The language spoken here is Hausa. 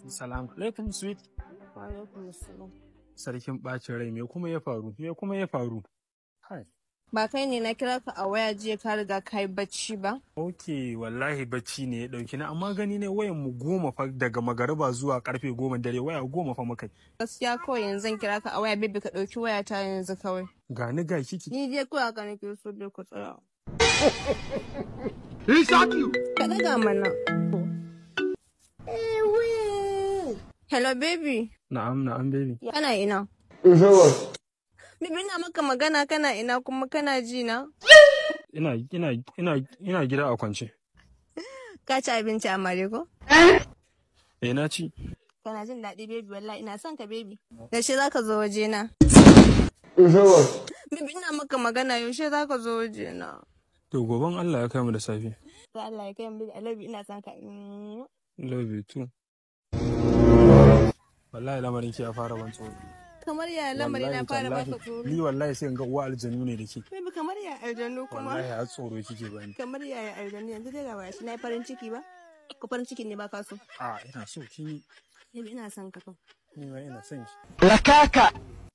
Salamu alaikum sweet. Wa alaikum salam. Sarkin ɓacin rai me kuma ya faru? Me kuma ya faru? Hai. Ba kai ne na kira ka a waya jiya ka riga ka yi bacci ba? Ok, wallahi bacci ne ya ɗauki na amma gani ne wayan mu 10 fa daga magariba zuwa karfe 10 dare waya 10 fa muka yi. Gaskiya kawai yanzu zan kira ka a waya baby ka ɗauki waya ta yanzu kawai. Gani ga kiki. Ni dai kawai haka nake so bai ku tsaya. Ka ɗaga mana. Hello baby. Na'am baby. Kana ina? Baby ina maka magana kana ina kuma kana ji na? Ina gida a kwance. Ka ci abinci a mare ko? Na ci. Kana jin daɗi baby wallahi ina son ka baby. Yaushe za ka zo waje na? Baby ina maka magana yaushe za ka zo waje na? To goben Allah ya kai mu da safe. Allah ya kai mu baby I love you ina son ka. Love you too. Wallahi lamarin ki ya fara ban tsoro. Kamar ya lamari na fara baka tsoro. Ni wallahi sai in ga uwa aljanu ne da ke. Baby kamar ya aljanu kuma. Wallahi har tsoro kike bani. Kamar ya aljanu yanzu dai ga shi na yi farin ciki ba? Ko farin ciki ne ba ka so? Ina so ki. Baby ina son ka fa. Ni ma ina son ki. Lakaka.